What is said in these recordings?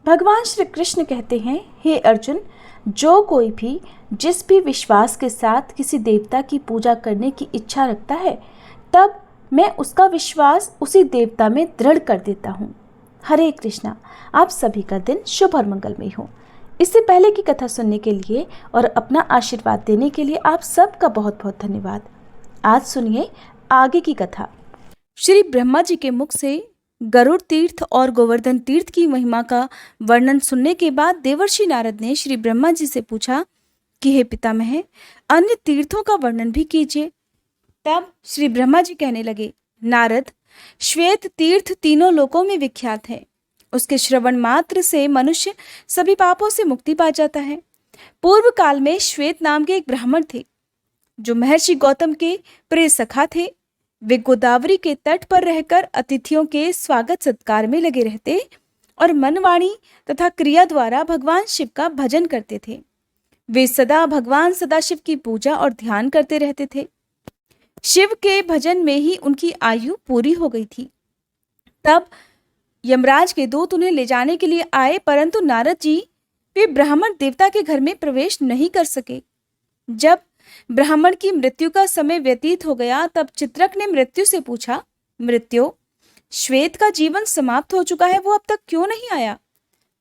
भगवान श्री कृष्ण कहते हैं, हे अर्जुन, जो कोई भी जिस भी विश्वास के साथ किसी देवता की पूजा करने की इच्छा रखता है, तब मैं उसका विश्वास उसी देवता में दृढ़ कर देता हूँ। हरे कृष्णा। आप सभी का दिन शुभ और मंगलमय हो। इससे पहले की कथा सुनने के लिए और अपना आशीर्वाद देने के लिए आप सबका बहुत बहुत धन्यवाद। आज सुनिए आगे की कथा। श्री ब्रह्मा जी के मुख से गरुड़ तीर्थ और गोवर्धन तीर्थ की महिमा का वर्णन सुनने के बाद देवर्षि नारद ने श्री ब्रह्मा जी से पूछा कि हे पितामह, अन्य तीर्थों का वर्णन भी कीजिए। तब श्री ब्रह्मा जी कहने लगे, नारद, श्वेत तीर्थ तीनों लोकों में विख्यात है। उसके श्रवण मात्र से मनुष्य सभी पापों से मुक्ति पा जाता है। पूर्व काल में श्वेत नाम के एक ब्राह्मण थे जो महर्षि गौतम के प्रिय सखा थे। वे गोदावरी के तट पर रहकर अतिथियों के स्वागत सत्कार में लगे रहते और मनवाणी तथा क्रिया द्वारा भगवान शिव का भजन करते थे। वे सदा भगवान सदाशिव की पूजा और ध्यान करते रहते थे। शिव के भजन में ही उनकी आयु पूरी हो गई थी। तब यमराज के दूत उन्हें ले जाने के लिए आए, परंतु नारद जी वे ब्राह्मण देवता के घर में प्रवेश नहीं कर सके। जब ब्राह्मण की मृत्यु का समय व्यतीत हो गया, तब चित्रक ने मृत्यु से पूछा, मृत्यु, श्वेत का जीवन समाप्त हो चुका है, वो अब तक क्यों नहीं आया?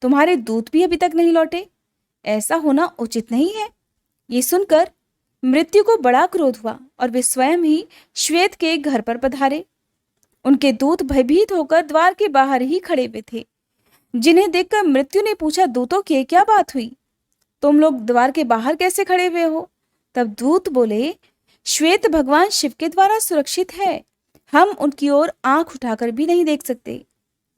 तुम्हारे दूत भी अभी तक नहीं लौटे। ऐसा होना उचित नहीं है। ये सुनकर मृत्यु को बड़ा क्रोध हुआ और वे स्वयं ही श्वेत के घर पर पधारे। उनके दूत भयभीत होकर द्वार के बाहर ही खड़े हुए थे, जिन्हें देखकर मृत्यु ने पूछा, दूतों की क्या बात हुई? तुम लोग द्वार के बाहर कैसे खड़े हुए हो? तब दूत बोले, श्वेत भगवान शिव के द्वारा सुरक्षित है। हम उनकी ओर आंख उठाकर भी नहीं देख सकते।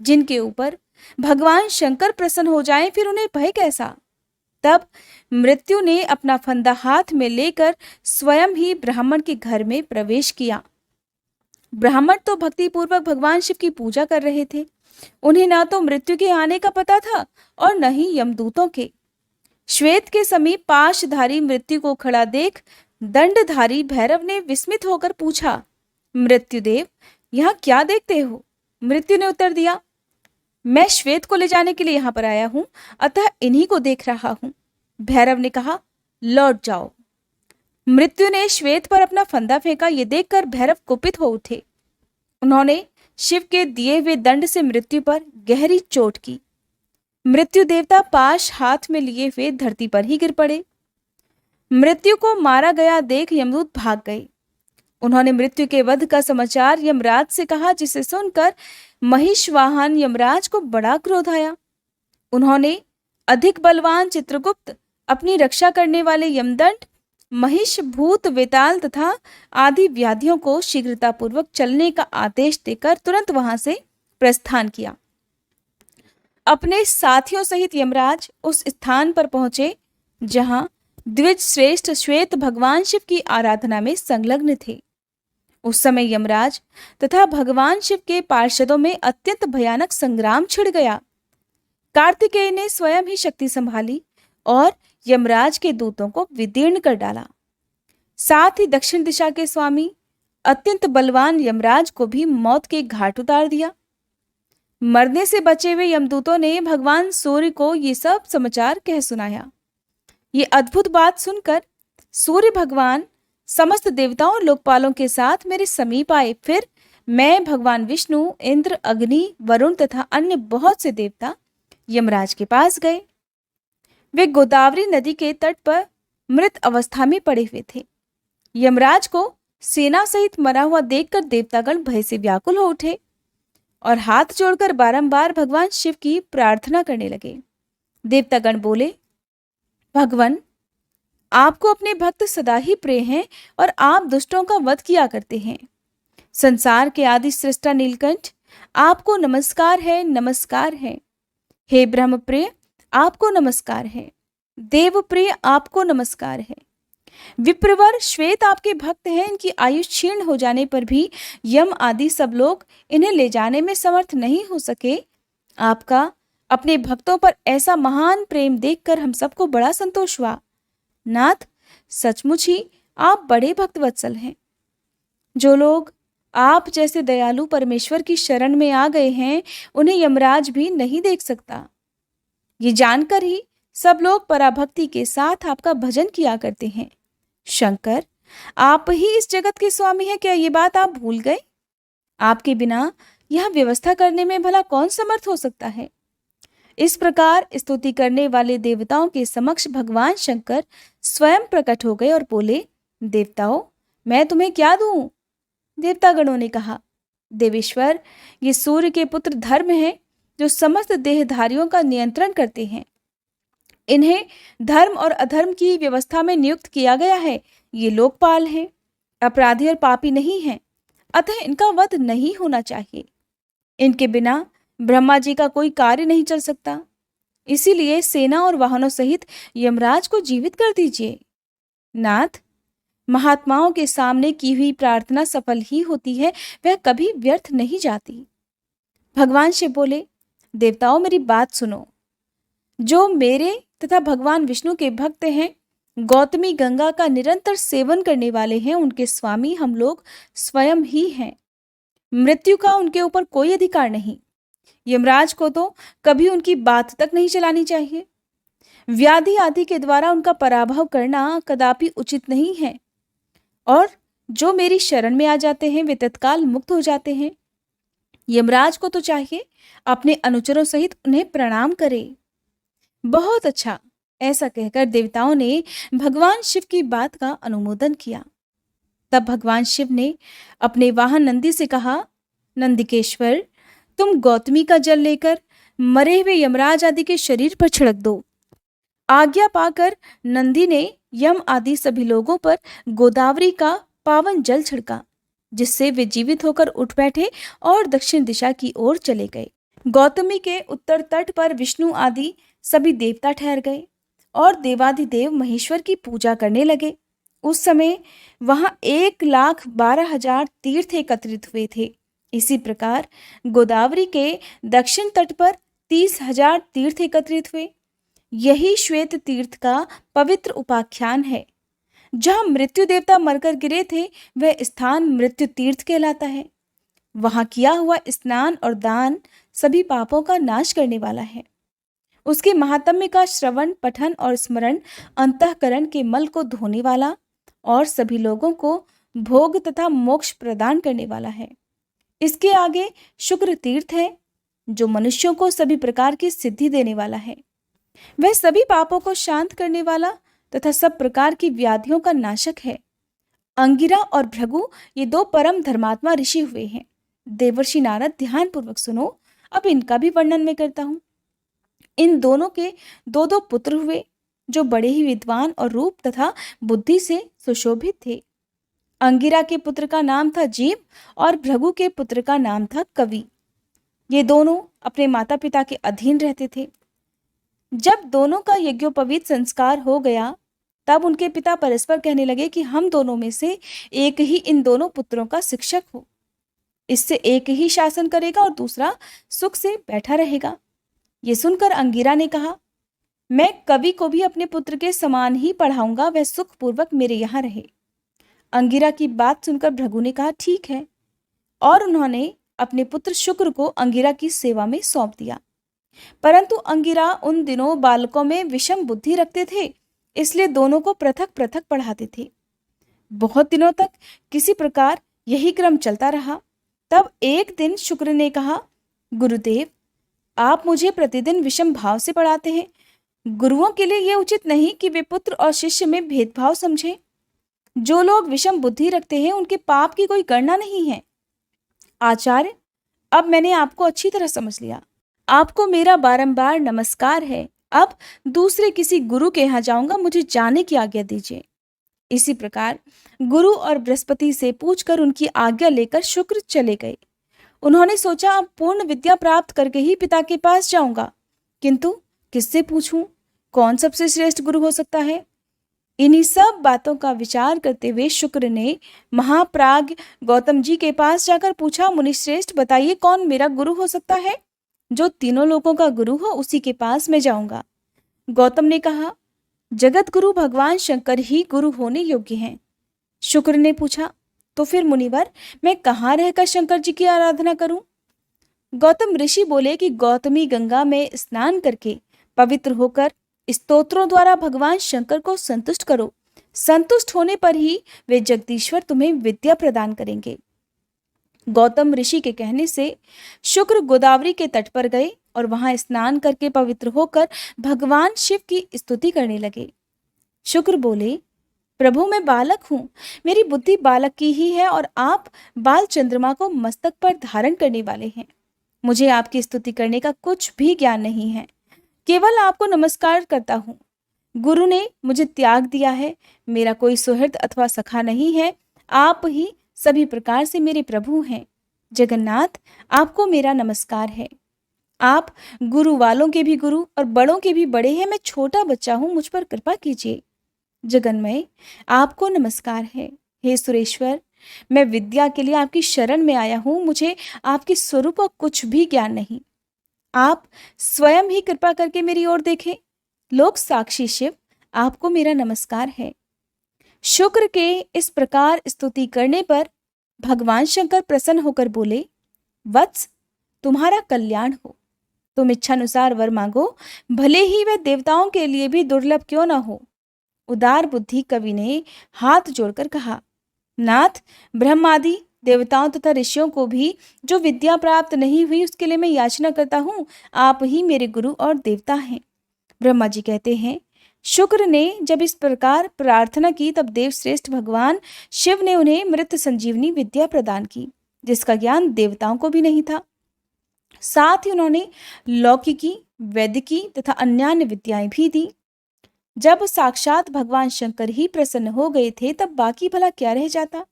जिनके ऊपर भगवान शंकर प्रसन्न हो जाएं, फिर उन्हें भय कैसा? तब मृत्यु ने अपना फंदा हाथ में लेकर स्वयं ही ब्राह्मण के घर में प्रवेश किया। ब्राह्मण तो भक्तिपूर्वक भगवान शिव की पूजा कर रहे थे। उन्हें ना तो मृत्यु के आने का पता था और न ही यमदूतों के। श्वेत के समीप पाशधारी मृत्यु को खड़ा देख दंडधारी भैरव ने विस्मित होकर पूछा, मृत्युदेव, यहाँ क्या देखते हो? मृत्यु ने उत्तर दिया, मैं श्वेत को ले जाने के लिए यहाँ पर आया हूं, अतः इन्हीं को देख रहा हूं। भैरव ने कहा, लौट जाओ। मृत्यु ने श्वेत पर अपना फंदा फेंका। ये देखकर भैरव कुपित हो उठे। उन्होंने शिव के दिए हुए दंड से मृत्यु पर गहरी चोट की। मृत्यु देवता पाश हाथ में लिए हुए धरती पर ही गिर पड़े। मृत्यु को मारा गया देख यमदूत भाग गए। उन्होंने मृत्यु के वध का समाचार यमराज से कहा, जिसे सुनकर महिषवाहन यमराज को बड़ा क्रोध आया। उन्होंने अधिक बलवान चित्रगुप्त, अपनी रक्षा करने वाले यमदंड, महिष, भूत, वेताल तथा आदि व्याधियों को शीघ्रतापूर्वक चलने का आदेश देकर तुरंत वहां से प्रस्थान किया। अपने साथियों सहित यमराज उस स्थान पर पहुंचे जहां द्विज श्रेष्ठ श्वेत भगवान शिव की आराधना में संलग्न थे। उस समय यमराज तथा भगवान शिव के पार्षदों में अत्यंत भयानक संग्राम छिड़ गया। कार्तिकेय ने स्वयं ही शक्ति संभाली और यमराज के दूतों को विदीर्ण कर डाला। साथ ही दक्षिण दिशा के स्वामी अत्यंत बलवान यमराज को भी मौत के घाट उतार दिया। मरने से बचे हुए यमदूतों ने भगवान सूर्य को ये सब समाचार कह सुनाया। ये अद्भुत बात सुनकर सूर्य भगवान समस्त देवताओं और लोकपालों के साथ मेरे समीप आए। फिर मैं, भगवान विष्णु, इंद्र, अग्नि, वरुण तथा अन्य बहुत से देवता यमराज के पास गए। वे गोदावरी नदी के तट पर मृत अवस्था में पड़े हुए थे। यमराज को सेना सहित मरा हुआ देखकर देवतागण भय से व्याकुल हो उठे और हाथ जोड़कर बारंबार भगवान शिव की प्रार्थना करने लगे। देवतागण बोले, भगवान, आपको अपने भक्त सदा ही प्रिय हैं और आप दुष्टों का वध किया करते हैं। संसार के आदि सृष्टा नीलकंठ, आपको नमस्कार है, नमस्कार है। हे ब्रह्म प्रिय, आपको नमस्कार है। देव प्रिय, आपको नमस्कार है। विप्रवर श्वेत आपके भक्त हैं। इनकी आयु क्षीण हो जाने पर भी यम आदि सब लोग इन्हें ले जाने में समर्थ नहीं हो सके। आपका अपने भक्तों पर ऐसा महान प्रेम देखकर हम सबको बड़ा संतोष हुआ। नाथ, सचमुच ही आप बड़े भक्त वत्सल हैं। जो लोग आप जैसे दयालु परमेश्वर की शरण में आ गए हैं, उन्हें यमराज भी नहीं देख सकता। ये जानकर ही सब लोग पराभक्ति के साथ आपका भजन किया करते हैं। शंकर, आप ही इस जगत के स्वामी हैं, क्या ये बात आप भूल गए? आपके बिना यह व्यवस्था करने में भला कौन समर्थ हो सकता है? इस प्रकार स्तुति करने वाले देवताओं के समक्ष भगवान शंकर स्वयं प्रकट हो गए और बोले, देवताओं, मैं तुम्हें क्या दूं? देवतागणों ने कहा, देवेश्वर, ये सूर्य के पुत्र धर्म हैं, जो समस्त देहधारियों का नियंत्रण करते हैं। इन्हें धर्म और अधर्म की व्यवस्था में नियुक्त किया गया है। ये लोकपाल हैं, अपराधी और पापी नहीं हैं, अतः इनका वध नहीं होना चाहिए। इनके बिना ब्रह्मा जी का कोई कार्य नहीं चल सकता। इसीलिए सेना और वाहनों सहित यमराज को जीवित कर दीजिए। नाथ, महात्माओं के सामने की हुई प्रार्थना सफल ही होती है, वह कभी व्यर्थ नहीं जाती। भगवान शिव बोले, देवताओं, मेरी बात सुनो। जो मेरे तथा भगवान विष्णु के भक्त हैं, गौतमी गंगा का निरंतर सेवन करने वाले हैं, उनके स्वामी हम लोग स्वयं ही हैं। मृत्यु का उनके ऊपर कोई अधिकार नहीं। यमराज को तो कभी उनकी बात तक नहीं चलानी चाहिए। व्याधि आदि के द्वारा उनका पराभव करना कदापि उचित नहीं है। और जो मेरी शरण में आ जाते हैं, वे तत्काल मुक्त हो जाते हैं। यमराज को तो चाहिए अपने अनुचरों सहित उन्हें प्रणाम करे। बहुत अच्छा, ऐसा कहकर देवताओं ने भगवान शिव की बात का अनुमोदन किया। तब भगवान शिव ने अपने वाहन नंदी से कहा, नंदिकेश्वर, तुम गौतमी का जल लेकर मरे हुए यमराज आदि के शरीर पर छिड़क दो। आज्ञा पाकर नंदी ने यम आदि सभी लोगों पर गोदावरी का पावन जल छिड़का, जिससे वे जीवित होकर उठ बैठे और दक्षिण दिशा की ओर चले गए। गौतमी के उत्तर तट पर विष्णु आदि सभी देवता ठहर गए और देवाधिदेव महेश्वर की पूजा करने लगे। उस समय वहां 1,12,000 तीर्थ एकत्रित हुए थे। इसी प्रकार गोदावरी के दक्षिण तट पर 30,000 तीर्थ एकत्रित हुए। यही श्वेत तीर्थ का पवित्र उपाख्यान है। जहां मृत्यु देवता मरकर गिरे थे, वह स्थान मृत्यु तीर्थ कहलाता है। वहां किया हुआ स्नान और दान सभी पापों का नाश करने वाला है। उसके महात्म्य का श्रवण, पठन और स्मरण अंतःकरण के मल को धोने वाला और सभी लोगों को भोग तथा मोक्ष प्रदान करने वाला है। इसके आगे शुक्र तीर्थ है, जो मनुष्यों को सभी प्रकार की सिद्धि देने वाला है। वह सभी पापों को शांत करने वाला तथा सब प्रकार की व्याधियों का नाशक है। अंगिरा और भृगु ये दो परम धर्मात्मा ऋषि हुए हैं। देवर्षि नारद, ध्यान पूर्वक सुनो, अब इनका भी वर्णन मैं करता हूं। इन दोनों के दो दो पुत्र हुए, जो बड़े ही विद्वान और रूप तथा बुद्धि से सुशोभित थे। अंगिरा के पुत्र का नाम था जीव और भृगु के पुत्र का नाम था कवि। ये दोनों अपने माता पिता के अधीन रहते थे। जब दोनों का यज्ञोपवीत संस्कार हो गया, तब उनके पिता परस्पर कहने लगे कि हम दोनों में से एक ही इन दोनों पुत्रों का शिक्षक हो। इससे एक ही शासन करेगा और दूसरा सुख से बैठा रहेगा। ये सुनकर अंगिरा ने कहा, मैं कवि को भी अपने पुत्र के समान ही पढ़ाऊंगा, वह सुखपूर्वक मेरे यहाँ रहे। अंगिरा की बात सुनकर भृगु ने कहा, ठीक है, और उन्होंने अपने पुत्र शुक्र को अंगिरा की सेवा में सौंप दिया। परंतु अंगिरा उन दिनों बालकों में विषम बुद्धि रखते थे, इसलिए दोनों को पृथक पृथक पढ़ाते थे। बहुत दिनों तक किसी प्रकार यही क्रम चलता रहा। तब एक दिन शुक्र ने कहा, गुरुदेव, आप मुझे प्रतिदिन विषम भाव से पढ़ाते हैं। गुरुओं के लिए यह उचित नहीं कि वे पुत्र और शिष्य में भेदभाव समझें। जो लोग विषम बुद्धि रखते हैं, उनके पाप की कोई गणना नहीं है। आचार्य, अब मैंने आपको अच्छी तरह समझ लिया। आपको मेरा बारंबार नमस्कार है। अब दूसरे किसी गुरु के यहाँ जाऊंगा, मुझे जाने की आज्ञा दीजिए। इसी प्रकार गुरु और बृहस्पति से पूछकर उनकी आज्ञा लेकर शुक्र चले गए। उन्होंने सोचा, अब पूर्ण विद्या प्राप्त करके ही पिता के पास जाऊंगा, किंतु किससे पूछूं? कौन सबसे श्रेष्ठ गुरु हो सकता है? इन्हीं सब बातों का विचार करते हुए शुक्र ने महाप्राज्ञ गौतम जी के पास जाकर पूछा, मुनिश्रेष्ठ, बताइए कौन मेरा गुरु हो सकता है? जो तीनों लोगों का गुरु हो, उसी के पास मैं जाऊंगा। गौतम ने कहा, जगत गुरु भगवान शंकर ही गुरु होने योग्य हैं। शुक्र ने पूछा, तो फिर मुनिवर, मैं कहाँ रहकर शंकर जी की आराधना करूं? गौतम ऋषि बोले कि गौतमी गंगा में स्नान करके पवित्र होकर स्तोत्रों द्वारा भगवान शंकर को संतुष्ट करो। संतुष्ट होने पर ही वे जगदीश्वर तुम्हें विद्या प्रदान करेंगे। गौतम ऋषि के कहने से शुक्र गोदावरी के तट पर गए और वहां स्नान करके पवित्र होकर भगवान शिव की स्तुति करने लगे। शुक्र बोले, प्रभु मैं बालक हूँ, मेरी बुद्धि बालक की ही है और आप बाल चंद्रमा को मस्तक पर धारण करने वाले हैं। मुझे आपकी स्तुति करने का कुछ भी ज्ञान नहीं है, केवल आपको नमस्कार करता हूँ। गुरु ने मुझे त्याग दिया है, मेरा कोई सुहृद अथवा सखा नहीं है, आप ही सभी प्रकार से मेरे प्रभु हैं। जगन्नाथ, आपको मेरा नमस्कार है। आप गुरु वालों के भी गुरु और बड़ों के भी बड़े हैं, मैं छोटा बच्चा हूँ, मुझ पर कृपा कीजिए। जगन्मय, आपको नमस्कार है। हे सुरेश्वर, मैं विद्या के लिए आपकी शरण में आया हूँ, मुझे आपके स्वरूप का कुछ भी ज्ञान नहीं। आप स्वयं ही कृपा करके मेरी ओर देखें। लोक साक्षी शिव, आपको मेरा नमस्कार है। शुक्र के इस प्रकार स्तुति करने पर भगवान शंकर प्रसन्न होकर बोले, वत्स, तुम्हारा कल्याण हो। तुम इच्छानुसार वर मांगो, भले ही वह देवताओं के लिए भी दुर्लभ क्यों ना हो। उदार बुद्धि कवि ने हाथ जोड़कर कहा, नाथ, ब्रह्मादि देवताओं तथा ऋषियों को भी जो विद्या प्राप्त नहीं हुई उसके लिए मैं याचना करता हूँ, आप ही मेरे गुरु और देवता हैं। ब्रह्मा जी कहते हैं, शुक्र ने जब इस प्रकार प्रार्थना की तब देवश्रेष्ठ भगवान शिव ने उन्हें मृत संजीवनी विद्या प्रदान की, जिसका ज्ञान देवताओं को भी नहीं था। साथ ही उन्होंने लौकिकी, वैदिकी तथा अन्यान्य विद्याएं भी दी। जब साक्षात भगवान शंकर ही प्रसन्न हो गए थे तब बाकी भला क्या रह जाता।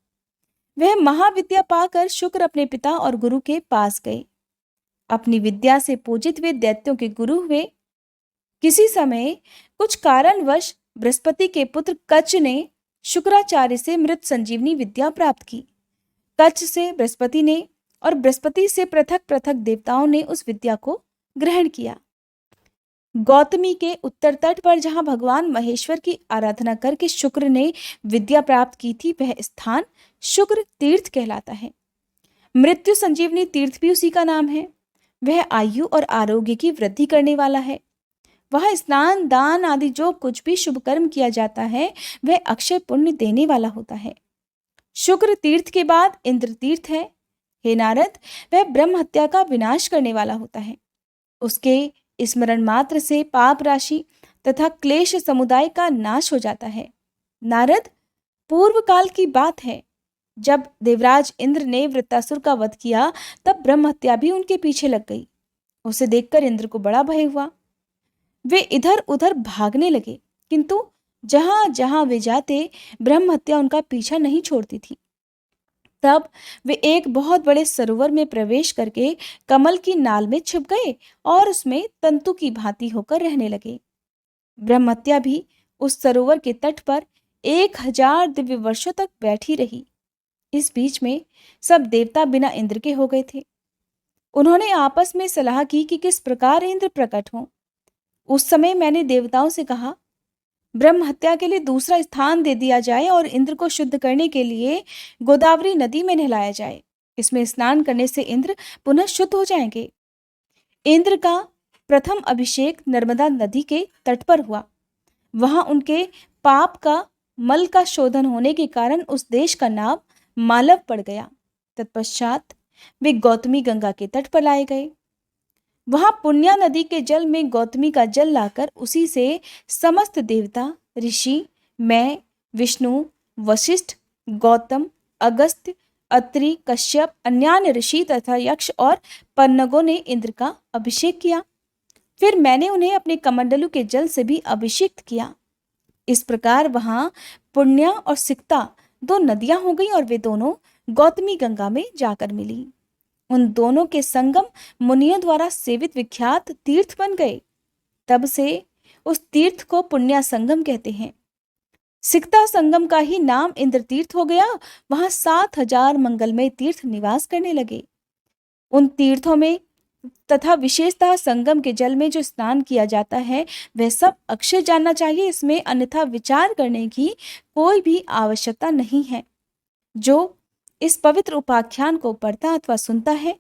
वह महाविद्या पाकर शुक्र अपने पिता और गुरु के पास गए। अपनी विद्या से पूजित वे दैत्यों के गुरु हुए। किसी समय कुछ कारणवश बृहस्पति के पुत्र कच्छ ने शुक्राचार्य से मृत संजीवनी विद्या प्राप्त की। कच्छ से बृहस्पति ने और बृहस्पति से पृथक पृथक देवताओं ने उस विद्या को ग्रहण किया। गौतमी के उत्तर तट पर जहां भगवान महेश्वर की आराधना करके शुक्र ने विद्या प्राप्त की थी, वह स्थान शुक्र तीर्थ कहलाता है। मृत्यु संजीवनी तीर्थ भी उसी का नाम है। वह आयु और आरोग्य की वृद्धि करने वाला है। वह स्नान, दान आदि जो कुछ भी शुभ कर्म किया जाता है वह अक्षय पुण्य देने वाला होता है। शुक्र तीर्थ के बाद इंद्र तीर्थ है। हे नारद, वह ब्रह्म हत्या का विनाश करने वाला होता है। उसके स्मरण मात्र से पाप राशि तथा क्लेश समुदाय का नाश हो जाता है। नारद, पूर्व काल की बात है, जब देवराज इंद्र ने वृत्तासुर का वध किया तब ब्रह्म हत्या भी उनके पीछे लग गई। उसे देखकर इंद्र को बड़ा भय हुआ। वे इधर उधर भागने लगे, किंतु जहां जहां वे जाते ब्रह्म हत्या उनका पीछा नहीं छोड़ती थी। तब वे एक बहुत बड़े सरोवर में प्रवेश करके कमल की नाल में छिप गए और उसमें तंतु की भांति होकर रहने लगे। ब्रह्महत्या भी उस सरोवर के तट पर 1000 दिव्य वर्षों तक बैठी रही। इस बीच में सब देवता बिना इंद्र के हो गए थे। उन्होंने आपस में सलाह की कि किस प्रकार इंद्र प्रकट हों। उस समय मैंने देवताओं से कहा, ब्रह्म हत्या के लिए दूसरा स्थान दे दिया जाए और इंद्र को शुद्ध करने के लिए गोदावरी नदी में नहलाया जाए। इसमें स्नान करने से इंद्र पुनः शुद्ध हो जाएंगे। इंद्र का प्रथम अभिषेक नर्मदा नदी के तट पर हुआ। वहां उनके पाप का मल का शोधन होने के कारण उस देश का नाम मालव पड़ गया। तत्पश्चात वे गौतमी गंगा के तट पर लाए गए। वहां पुण्या नदी के जल में गौतमी का जल लाकर उसी से समस्त देवता, ऋषि, मैं, विष्णु, वशिष्ठ, गौतम, अगस्त्य, अत्रि, कश्यप, अन्यान्य ऋषि तथा यक्ष और पन्नगों ने इंद्र का अभिषेक किया। फिर मैंने उन्हें अपने कमंडलू के जल से भी अभिषेक किया। इस प्रकार वहां पुण्या और सिक्ता 2 नदियां हो गई और वे दोनों गौतमी गंगा में जाकर मिली। उन दोनों के संगम मुनियों द्वारा सेवित विख्यात तीर्थ बन गए। तब से उस तीर्थ को पुण्या संगम कहते हैं। सिक्ता संगम का ही नाम इंद्र तीर्थ हो गया। वहां 7000 मंगलमय तीर्थ निवास करने लगे। उन तीर्थों में तथा विशेषतः संगम के जल में जो स्नान किया जाता है वह सब अक्षय जानना चाहिए। इसमें अन्यथा विचार करने की कोई भी आवश्यकता नहीं है। जो इस पवित्र उपाख्यान को पढ़ता अथवा सुनता है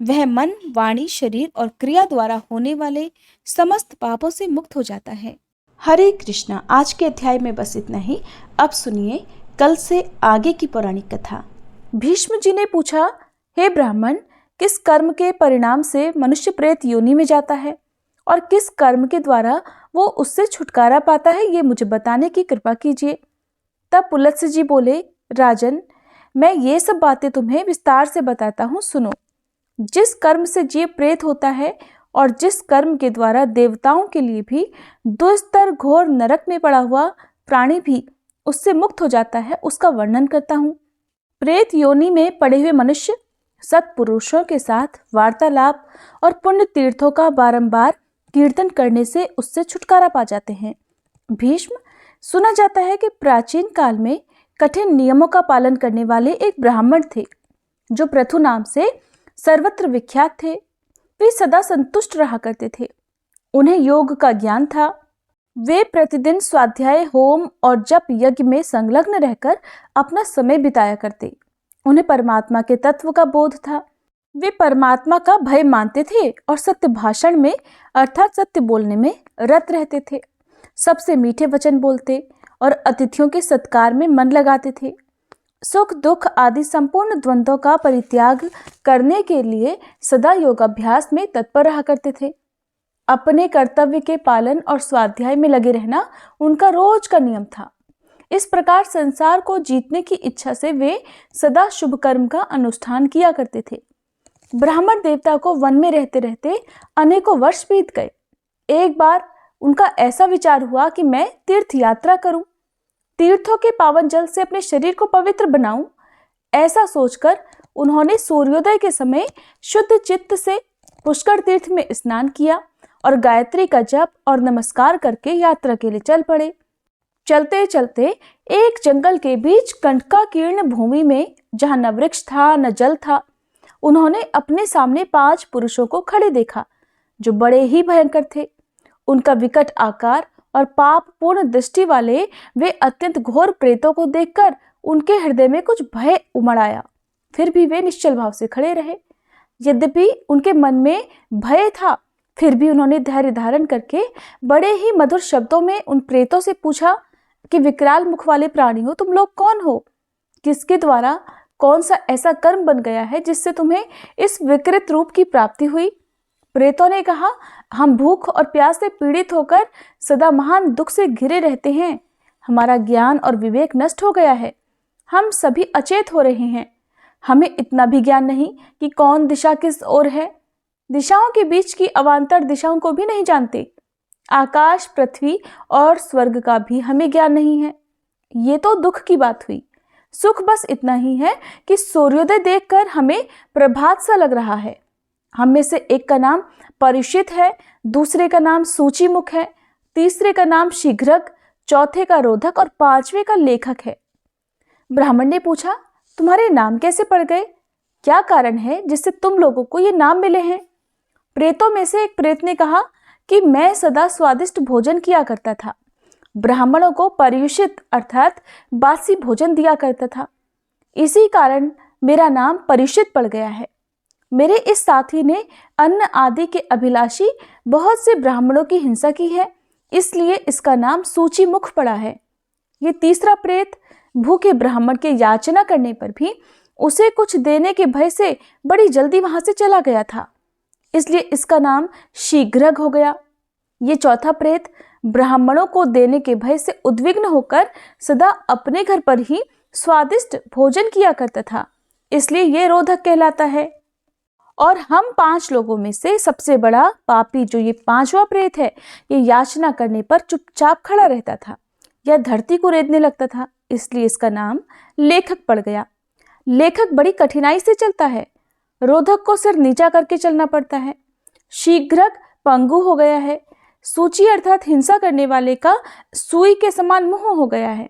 वह मन, वाणी, शरीर और क्रिया द्वारा होने वाले समस्त पापों से मुक्त हो जाता है। हरे कृष्णा। आज के अध्याय में बस इतना ही। अब सुनिए कल से आगे की पौराणिक कथा। भीष्म जी ने पूछा, हे ब्राह्मण, किस कर्म के परिणाम से मनुष्य प्रेत योनि में जाता है और किस कर्म के द्वारा वो उससे छुटकारा पाता है, ये मुझे बताने की कृपा कीजिए। तब पुलत्स्य जी बोले, राजन, मैं ये सब बातें तुम्हें विस्तार से बताता हूँ, सुनो। जिस कर्म से जीव प्रेत होता है और जिस कर्म के द्वारा देवताओं के लिए भी दुस्तर घोर नरक में पड़ा हुआ प्राणी भी उससे मुक्त हो जाता है, उसका वर्णन करता हूँ। प्रेत योनि में पड़े हुए मनुष्य सत्पुरुषों के साथ वार्तालाप और पुण्य तीर्थों का बारंबार कीर्तन करने से उससे छुटकारा पा जाते हैं। भीष्म, सुना जाता है कि प्राचीन काल में कठिन नियमों का पालन करने वाले एक ब्राह्मण थे जो पृथु नाम से सर्वत्र विख्यात थे। वे सदा संतुष्ट रहा करते थे। उन्हें योग का ज्ञान था। वे प्रतिदिन स्वाध्याय, होम और जप यज्ञ में संलग्न रहकर अपना समय बिताया करते। उन्हें परमात्मा के तत्व का बोध था। वे परमात्मा का भय मानते थे और सत्य भाषण में अर्थात सत्य बोलने में रत रहते थे। सबसे मीठे वचन बोलते और अतिथियों के सत्कार में मन लगाते थे। सुख दुख आदि संपूर्ण द्वंद्वों का परित्याग करने के लिए सदा योगाभ्यास में तत्पर रहा करते थे। अपने कर्तव्य के पालन और स्वाध्याय में लगे रहना उनका रोज का नियम था। इस प्रकार संसार को जीतने की इच्छा से वे सदा शुभ कर्म का अनुष्ठान किया करते थे। ब्राह्मण देवता को वन में रहते रहते अनेकों वर्ष बीत गए। एक बार उनका ऐसा विचार हुआ कि मैं तीर्थ यात्रा करूं, तीर्थों के पावन जल से अपने शरीर को पवित्र बनाऊं। ऐसा सोचकर उन्होंने सूर्योदय के समय शुद्ध चित्त से पुष्कर तीर्थ में स्नान किया और गायत्री का जप और नमस्कार करके यात्रा के लिए चल पड़े। चलते चलते एक जंगल के बीच कंटकाकीर्ण भूमि में, जहां न वृक्ष था न जल था, उन्होंने अपने सामने 5 पुरुषों को खड़े देखा जो बड़े ही भयंकर थे। उनका विकट आकार और पाप पूर्ण दृष्टि वाले वे अत्यंत घोर प्रेतों को देखकर उनके हृदय में कुछ भय उमड़ आया। फिर भी वे निश्चल भाव से खड़े रहे। यद्यपि उनके मन में भय था, फिर भी उन्होंने धैर्य धारण करके बड़े ही मधुर शब्दों में उन प्रेतों से पूछा कि विकराल मुख वाले प्राणियों, तुम लोग कौन हो? किसके द्वारा कौन सा ऐसा कर्म बन गया है जिससे तुम्हें इस विकृत रूप की प्राप्ति हुई? प्रेतों ने कहा, हम भूख और प्यास से पीड़ित होकर सदा महान दुख से घिरे रहते हैं। हमारा ज्ञान और विवेक नष्ट हो गया है। हम सभी अचेत हो रहे हैं। हमें इतना भी ज्ञान नहीं कि कौन दिशा किस ओर है। दिशाओं के बीच की अवान्तर दिशाओं को भी नहीं जानते। आकाश, पृथ्वी और स्वर्ग का भी हमें ज्ञान नहीं है। ये तो दुख की बात हुई। सुख बस इतना ही है कि सूर्योदय देखकर हमें प्रभात सा लग रहा है। हम में से एक का नाम परीक्षित है, दूसरे का नाम सूचिमुख है, तीसरे का नाम शीघ्रक, चौथे का रोधक और 5वें का लेखक है। ब्राह्मण ने पूछा, तुम्हारे नाम कैसे पड़ गए? क्या कारण है जिससे तुम लोगों को ये नाम मिले हैं? प्रेतों में से एक प्रेत ने कहा कि मैं सदा स्वादिष्ट भोजन किया करता था। ब्राह्मणों को पर्युषित अर्थात बासी भोजन दिया करता था। इसी कारण मेरा नाम पर्युषित पड़ गया है। मेरे इस साथी ने अन्न आदि के अभिलाषी बहुत से ब्राह्मणों की हिंसा की है, इसलिए इसका नाम सूचिमुख पड़ा है। ये तीसरा प्रेत भूखे ब्राह्मण के याचना करने पर भी उसे कुछ देने के भय से बड़ी जल्दी वहां से चला गया था, इसलिए इसका नाम शीघ्रक हो गया। ये चौथा प्रेत ब्राह्मणों को देने के भय से उद्विग्न होकर सदा अपने घर पर ही स्वादिष्ट भोजन किया करता था, इसलिए ये रोधक कहलाता है। और हम 5 लोगों में से सबसे बड़ा पापी जो ये 5वां प्रेत है, ये याचना करने पर चुपचाप खड़ा रहता था या धरती को रेतने लगता था, इसलिए इसका नाम लेखक पड़ गया। लेखक बड़ी कठिनाई से चलता है। रोधक को सिर नीचा करके चलना पड़ता है। शीघ्रक पंगु हो गया है। सूची अर्थात हिंसा करने वाले का सुई के समान मुंह हो गया है।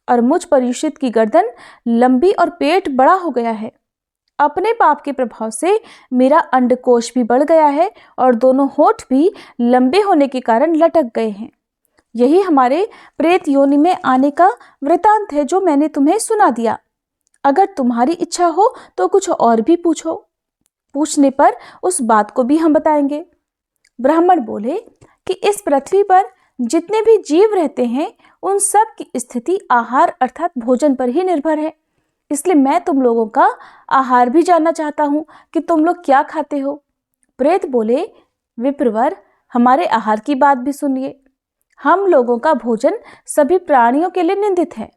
और मुझ पर्युषित की गर्दन लंबी और पेट बड़ा हो गया है। अपने पाप के प्रभाव से मेरा अंडकोश भी बढ़ गया है और दोनों होठ भी लंबे होने के कारण लटक गए हैं। यही हमारे प्रेत योनि में आने का वृतांत है जो मैंने तुम्हें सुना दिया। अगर तुम्हारी इच्छा हो तो कुछ और भी पूछो। पूछने पर उस बात को भी हम बताएंगे। ब्राह्मण बोले कि इस पृथ्वी पर जितने भी जीव रहते हैं उन सब की स्थिति आहार अर्थात भोजन पर ही निर्भर है। इसलिए मैं तुम लोगों का आहार भी जानना चाहता हूँ कि तुम लोग क्या खाते हो। प्रेत बोले, विप्रवर, हमारे आहार की बात भी सुनिए। हम लोगों का भोजन सभी प्राणियों के लिए निंदित है।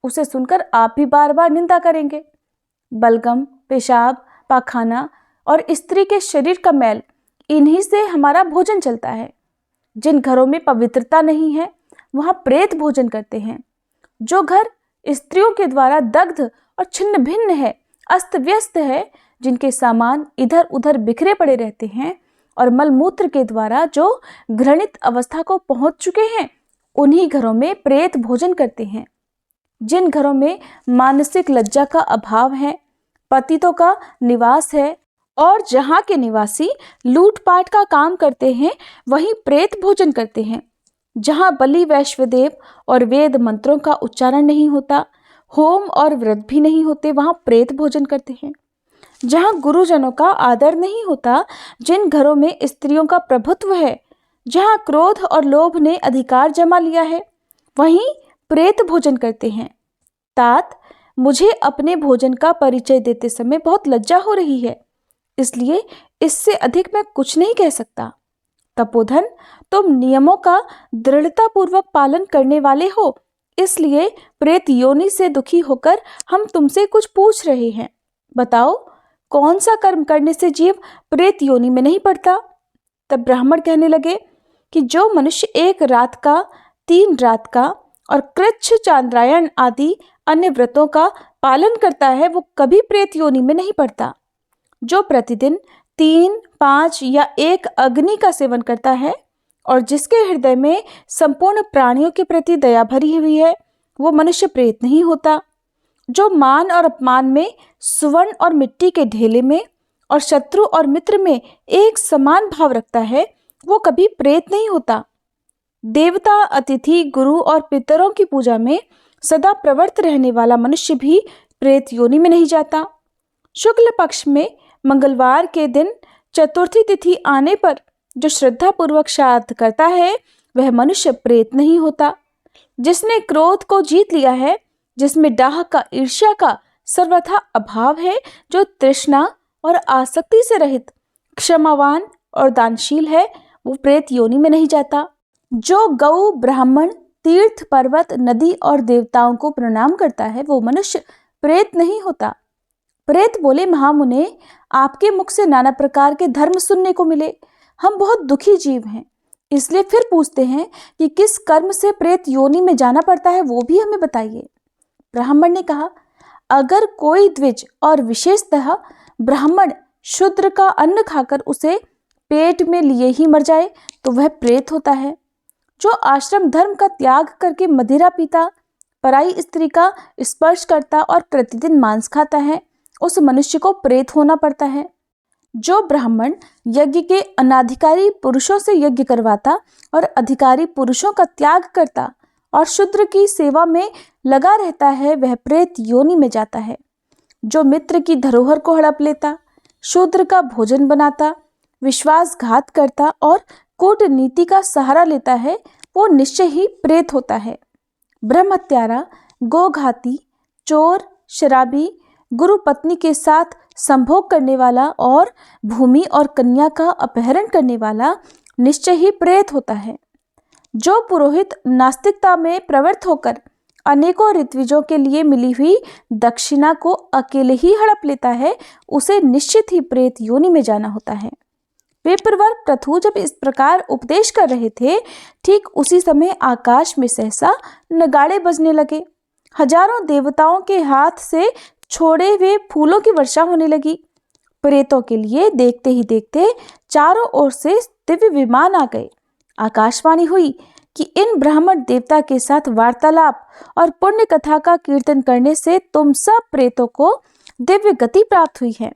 उसे सुनकर आप भी बार बार निंदा करेंगे। बलगम, पेशाब, पाखाना और स्त्री के शरीर का मैल, इन्हीं से हमारा भोजन चलता है। जिन घरों में पवित्रता नहीं है वहां प्रेत भोजन करते हैं। जो घर स्त्रियों के द्वारा दग्ध और छिन्न भिन्न है, अस्त व्यस्त है, जिनके सामान इधर उधर बिखरे पड़े रहते हैं और मलमूत्र के द्वारा जो घृणित अवस्था को पहुंच चुके हैं, उन्हीं घरों में प्रेत भोजन करते हैं। जिन घरों में मानसिक लज्जा का अभाव है, पतितों का निवास है और जहां के निवासी लूटपाट का काम करते हैं, वहीं प्रेत भोजन करते हैं। जहां बलि, वैश्वदेव और वेद मंत्रों का उच्चारण नहीं होता, होम और व्रत भी नहीं होते, वहां प्रेत भोजन करते हैं। जहां गुरुजनों का आदर नहीं होता, जिन घरों में स्त्रियों का प्रभुत्व है, जहां क्रोध और लोभ ने अधिकार जमा लिया है, वहीं प्रेत भोजन करते हैं। तात, मुझे अपने भोजन का परिचय देते समय बहुत लज्जा हो रही है, इसलिए इससे अधिक मैं कुछ नहीं कह सकता। तपोधन, तुम नियमों का दृढ़तापूर्वक पालन करने वाले हो, इसलिए प्रेत योनि से दुखी होकर हम तुमसे कुछ पूछ रहे हैं। बताओ, कौन सा कर्म करने से जीव प्रेत योनि में नहीं पड़ता? तब ब्राह्मण कहने लगे कि जो मनुष्य 1 रात का, 3 रात का और कृच्छ, चांद्रायण आदि अन्य व्रतों का पालन करता है, वो कभी प्रेत योनि में नहीं पड़ता। जो प्रतिदिन 3, 5 या 1 अग्नि का सेवन करता है और जिसके हृदय में संपूर्ण प्राणियों के प्रति दया भरी हुई है, वो मनुष्य प्रेत नहीं होता। जो मान और अपमान में, सुवर्ण और मिट्टी के ढेले में और शत्रु और मित्र में एक समान भाव रखता है, वो कभी प्रेत नहीं होता। देवता, अतिथि, गुरु और पितरों की पूजा में सदा प्रवृत्त रहने वाला मनुष्य भी प्रेत योनि में नहीं जाता। शुक्ल पक्ष में मंगलवार के दिन चतुर्थी तिथि आने पर जो श्रद्धा पूर्वक श्राद्ध करता है, वह मनुष्य प्रेत नहीं होता। जिसने क्रोध को जीत लिया है, जिसमें डाह का, ईर्ष्या का सर्वथा अभाव है, जो तृष्णा और आसक्ति से रहित, क्षमावान और दानशील है, वो प्रेत योनि में नहीं जाता। जो गौ, ब्राह्मण, तीर्थ, पर्वत, नदी और देवताओं को प्रणाम करता है, वो मनुष्य प्रेत नहीं होता। प्रेत बोले, महामुने, आपके मुख से नाना प्रकार के धर्म सुनने को मिले। हम बहुत दुखी जीव हैं, इसलिए फिर पूछते हैं कि किस कर्म से प्रेत योनि में जाना पड़ता है, वो भी हमें बताइए। ब्राह्मण ने कहा, अगर कोई द्विज और विशेषतः ब्राह्मण शूद्र का अन्न खाकर उसे पेट में लिए ही मर जाए, तो वह प्रेत होता है। जो आश्रम धर्म का त्याग करके मदिरा पीता, पराई स्त्री का स्पर्श करता और प्रतिदिन मांस खाता है, उस मनुष्य को प्रेत होना पड़ता है। जो ब्राह्मण यज्ञ के अनाधिकारी पुरुषों से यज्ञ करवाता और अधिकारी पुरुषों का त्याग करता और शूद्र की सेवा में लगा रहता है, वह प्रेत योनि में जाता है। जो मित्र की धरोहर को हड़प लेता, शूद्र का भोजन बनाता, विश्वासघात करता और कूटनीति का सहारा लेता है, वो निश्चय ही प्रेत होता है। ब्रह्मत्यारा, गोघाती, चोर, शराबी, गुरु पत्नी के साथ संभोग करने वाला और भूमि और कन्या का अपहरण करने वाला निश्चय ही प्रेत होता है। जो पुरोहित नास्तिकता में प्रवृत्त होकर अनेकों ऋत्विजों के लिए मिली हुई दक्षिणा को अकेले ही हड़प लेता है, उसे निश्चित ही प्रेत योनि में जाना होता है। विप्रवर प्रथु जब इस प्रकार उपदेश कर रहे थे, ठीक उसी समय आकाश में सहसा नगाड़े बजने लगे। हजारों देवताओं के हाथ से छोड़े हुए फूलों की वर्षा होने लगी। प्रेतों के लिए देखते ही देखते चारों ओर से दिव्य विमान आ गए। आकाशवाणी हुई कि इन ब्राह्मण देवता के साथ वार्तालाप और पुण्य कथा का कीर्तन करने से तुम सब प्रेतों को दिव्य गति प्राप्त हुई है।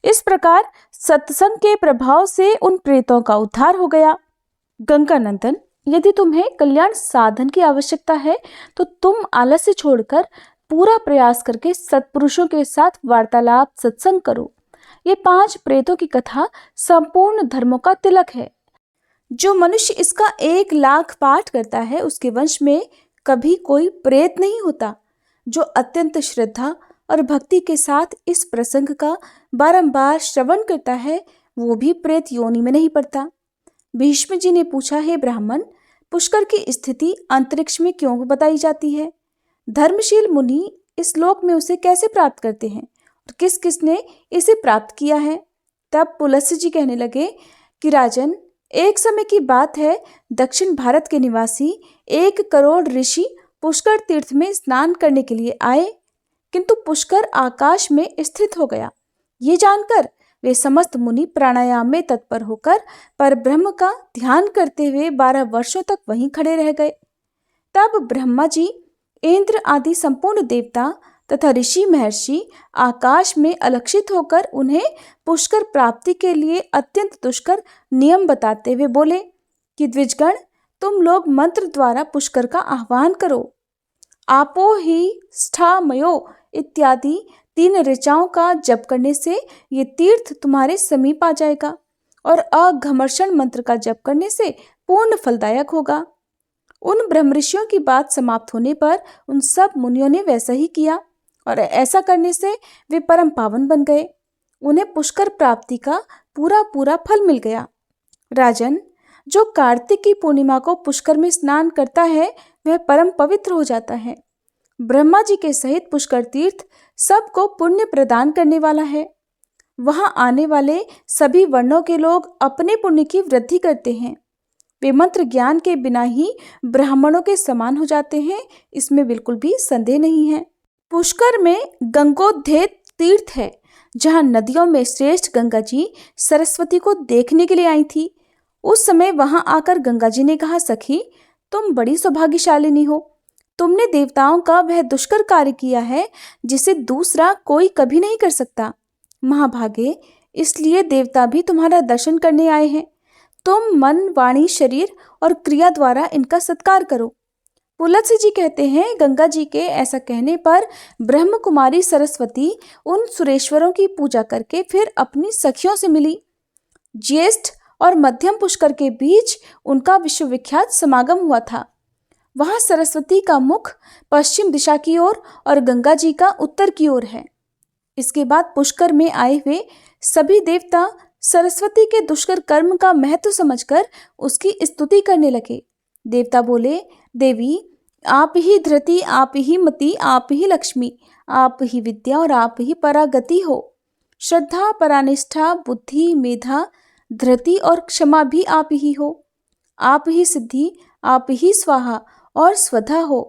इस प्रकार सत्संग के प्रभाव से उन प्रेतों का उद्धार हो गया। गंगानंदन, यदि तुम्हें कल्याण साधन की आवश्यकता है, तो तुम आलस्य छोड़कर पूरा प्रयास करके सत्पुरुषों के साथ वार्तालाप, सत्संग करो। ये 5 प्रेतों की कथा संपूर्ण धर्मों का तिलक है। जो मनुष्य इसका 1 लाख पाठ करता है उसके वंश में कभी कोई प्रेत नहीं होता। जो अत्यंत श्रद्धा और भक्ति के साथ इस प्रसंग का बारंबार श्रवण करता है वो भी प्रेत योनि में नहीं पड़ता। भीष्म जी ने पूछा, हे ब्राह्मण, पुष्कर की स्थिति अंतरिक्ष में क्यों बताई जाती है? धर्मशील मुनि इस लोक में उसे कैसे प्राप्त करते हैं और किस किसने इसे प्राप्त किया है? तब पुलस्त्य जी कहने लगे कि राजन, एक समय की बात है, दक्षिण भारत के निवासी 1 करोड़ ऋषि पुष्कर तीर्थ में स्नान करने के लिए आए, किंतु पुष्कर आकाश में स्थित हो गया। ये जानकर वे समस्त मुनि प्राणायाम में तत्पर होकर परब्रह्म का ध्यान करते हुए 12 वर्षों तक वहीं खड़े रह गए। तब ब्रह्मा जी, इंद्र आदि संपूर्ण देवता तथा ऋषि महर्षि आकाश में अलक्षित होकर उन्हें पुष्कर प्राप्ति के लिए अत्यंत दुष्कर नियम बताते हुए बोले कि द्विजगण, तुम लोग मंत्र द्वारा पुष्कर का आह्वान करो। आपो ही स्थामयो इत्यादि 3 ऋचाओं का जप करने से ये तीर्थ तुम्हारे समीप आ जाएगा और अघमर्षण मंत्र का जप करने से पूर्ण फलदायक होगा। उन ब्रह्मऋषियों की बात समाप्त होने पर उन सब मुनियों ने वैसा ही किया और ऐसा करने से वे परम पावन बन गए। उन्हें पुष्कर प्राप्ति का पूरा पूरा फल मिल गया। राजन, जो कार्तिक की पूर्णिमा को पुष्कर में स्नान करता है वह परम पवित्र हो जाता है। ब्रह्मा जी के सहित पुष्कर तीर्थ सबको पुण्य प्रदान करने वाला है। वहां आने वाले सभी वर्णों के लोग अपने पुण्य की वृद्धि करते हैं। वे मंत्र ज्ञान के बिना ही ब्राह्मणों के समान हो जाते हैं, इसमें बिल्कुल भी संदेह नहीं है। पुष्कर में गंगोद्गीत तीर्थ है, जहां नदियों में श्रेष्ठ गंगा जी सरस्वती को देखने के लिए आई थी। उस समय वहां आकर गंगा जी ने कहा, सखी, तुम बड़ी सौभाग्यशालिनी हो। तुमने देवताओं का वह दुष्कर कार्य किया है जिसे दूसरा कोई कभी नहीं कर सकता। महाभागे, इसलिए देवता भी तुम्हारा दर्शन करने आए हैं। तुम मन, वाणी, शरीर और क्रिया द्वारा इनका सत्कार करो। पुलत्स्य जी कहते हैं, गंगा जी के ऐसा कहने पर ब्रह्म कुमारी सरस्वती उन सुरेश्वरों की पूजा करके फिर अपनी सखियों से मिली। ज्येष्ठ और मध्यम पुष्कर के बीच उनका विश्वविख्यात समागम हुआ था। वहां सरस्वती का मुख पश्चिम दिशा की ओर और गंगा जी का उत्तर की ओर है। इसके बाद पुष्कर में आए हुए सभी देवता सरस्वती के दुष्कर कर्म का महत्व समझकर उसकी स्तुति करने लगे। देवता बोले, देवी, आप ही धृति, आप ही मति, आप ही लक्ष्मी, आप ही विद्या और आप ही परागति हो। श्रद्धा, परानिष्ठा, बुद्धि, मेधा, धृति और क्षमा भी आप ही हो। आप ही सिद्धि, आप ही स्वाहा और स्वधा हो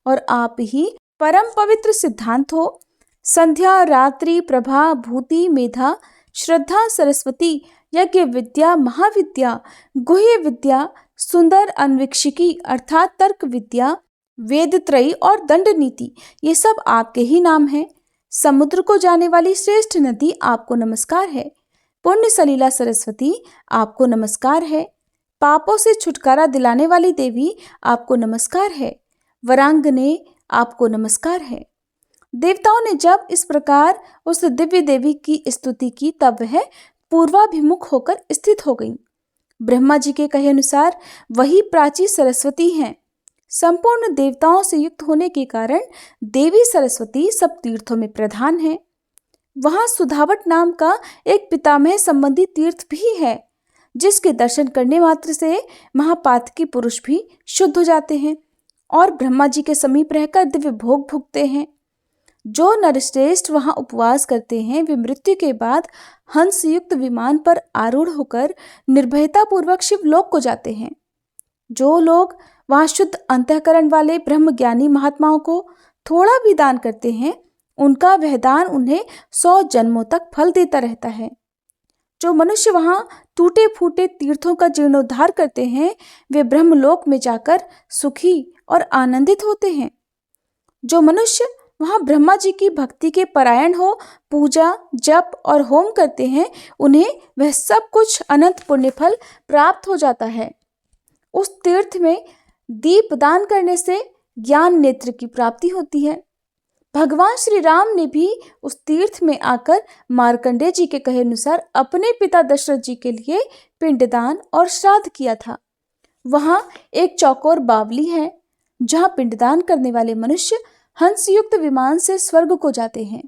और आप ही परम पवित्र सिद्धांत हो। संध्या, रात्रि, प्रभा, भूति, मेधा, श्रद्धा, सरस्वती, यज्ञ विद्या, महाविद्या, गुह्य विद्या, सुंदर अन्वेक्षिकी अर्थात तर्क विद्या, वेद त्रयी और दंड नीति, ये सब आपके ही नाम हैं। समुद्र को जाने वाली श्रेष्ठ नदी आपको नमस्कार है। पुण्य सलीला सरस्वती आपको नमस्कार है। पापों से छुटकारा दिलाने वाली देवी आपको नमस्कार है। वरांगने आपको नमस्कार है। देवताओं ने जब इस प्रकार उस दिव्य देवी की स्तुति की तब वह पूर्वाभिमुख होकर स्थित हो गई। ब्रह्मा जी के कहे अनुसार वही प्राची सरस्वती हैं। संपूर्ण देवताओं से युक्त होने के कारण देवी सरस्वती सब तीर्थों में प्रधान है। वहां सुधावट नाम का एक पितामह संबंधी तीर्थ भी है, जिसके दर्शन करने मात्र से महापातकी पुरुष भी शुद्ध हो जाते हैं और ब्रह्मा जी के समीप रहकर दिव्य भोग भुगते हैं। जो नरश्रेष्ठ वहां उपवास करते हैं वे मृत्यु के बाद हंस युक्त विमान पर आरूढ़ होकर निर्भयता पूर्वक शिवलोक को जाते हैं। जो लोग वहां शुद्ध अंतःकरण वाले ब्रह्मज्ञानी महात्माओं को थोड़ा भी दान करते हैं, उनका वह दान उन्हें 100 जन्मों तक फल देता रहता है। जो मनुष्य वहां टूटे फूटे तीर्थों का जीर्णोद्धार करते हैं, वे ब्रह्मलोक में जाकर सुखी और आनंदित होते हैं। जो मनुष्य वहां ब्रह्मा जी की भक्ति के परायण हो पूजा, जप और होम करते हैं, उन्हें वह सब कुछ अनंत पुण्य फल प्राप्त हो जाता है। उस तीर्थ में दीप दान करने से ज्ञान नेत्र की प्राप्ति होती है। भगवान श्री राम ने भी उस तीर्थ में आकर मार्कंडेय जी के कहे अनुसार अपने पिता दशरथ जी के लिए पिंडदान और श्राद्ध किया था। वहां एक चौकोर बावली है जहां पिंडदान करने वाले मनुष्य हंसयुक्त विमान से स्वर्ग को जाते हैं।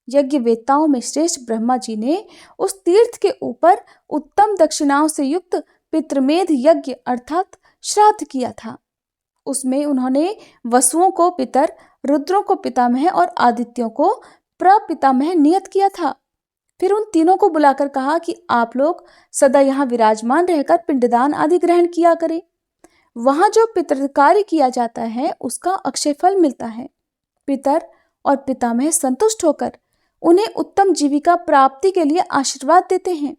यज्ञ वेत्ताओं में श्रेष्ठ ब्रह्मा जी ने उस तीर्थ के ऊपर उत्तम दक्षिणाओं से युक्त पितृमेध यज्ञ अर्थात श्राद्ध किया था। उसमें उन्होंने वसुओं को पितर, रुद्रों को पितामह और आदित्यों को प्रपितामह नियत किया था। फिर उन तीनों को बुलाकर कहा कि आप लोग सदा यहाँ विराजमान रहकर पिंडदान आदि ग्रहण किया करें। वहां जो पितृ कार्य किया जाता है उसका अक्षय फल मिलता है। पितर और पितामह संतुष्ट होकर उन्हें उत्तम जीविका प्राप्ति के लिए आशीर्वाद देते हैं।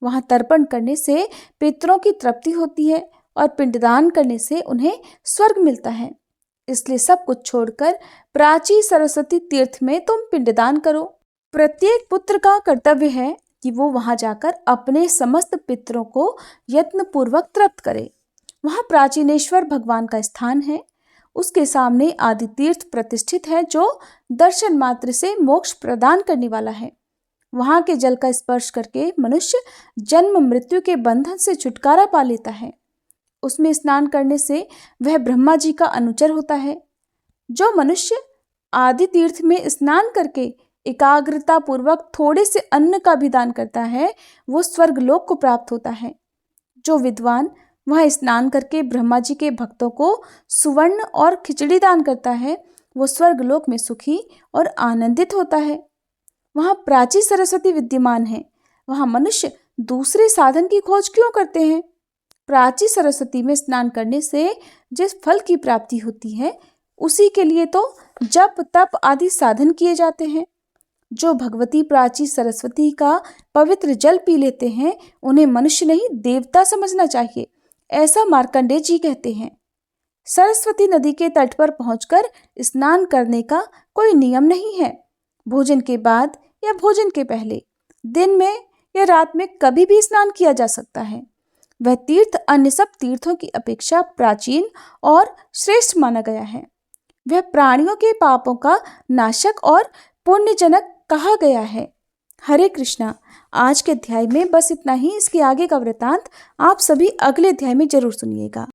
वहां तर्पण करने से पितरों की तृप्ति होती है और पिंडदान करने से उन्हें स्वर्ग मिलता है। इसलिए सब कुछ छोड़कर प्राची सरस्वती तीर्थ में तुम पिंडदान करो। प्रत्येक पुत्र का कर्तव्य है कि वो वहां जाकर अपने समस्त पितरों को यत्नपूर्वक तृप्त करे। वहां प्राचीनेश्वर भगवान का स्थान है। उसके सामने आदि तीर्थ प्रतिष्ठित है जो दर्शन मात्र से मोक्ष प्रदान करने वाला है। वहां के जल का स्पर्श करके मनुष्य जन्म मृत्यु के बंधन से छुटकारा पा लेता है। उसमें स्नान करने से वह ब्रह्मा जी का अनुचर होता है। जो मनुष्य आदि तीर्थ में स्नान करके एकाग्रता पूर्वक थोड़े से अन्न का भी दान करता है वो स्वर्गलोक को प्राप्त होता है। जो विद्वान वह स्नान करके ब्रह्मा जी के भक्तों को सुवर्ण और खिचड़ी दान करता है वो स्वर्गलोक में सुखी और आनंदित होता है। वहाँ प्राची सरस्वती विद्यमान है। वहाँ मनुष्य दूसरे साधन की खोज क्यों करते हैं? प्राची सरस्वती में स्नान करने से जिस फल की प्राप्ति होती है उसी के लिए तो जप तप आदि साधन किए जाते हैं। जो भगवती प्राची सरस्वती का पवित्र जल पी लेते हैं उन्हें मनुष्य नहीं देवता समझना चाहिए, ऐसा मार्कंडेय जी कहते हैं। सरस्वती नदी के तट पर पहुंचकर स्नान करने का कोई नियम नहीं है। भोजन के बाद या भोजन के पहले, दिन में या रात में कभी भी स्नान किया जा सकता है। वह तीर्थ अन्य सब तीर्थों की अपेक्षा प्राचीन और श्रेष्ठ माना गया है। वह प्राणियों के पापों का नाशक और पुण्यजनक कहा गया है। हरे कृष्णा। आज के अध्याय में बस इतना ही। इसके आगे का वृतांत आप सभी अगले अध्याय में जरूर सुनिएगा।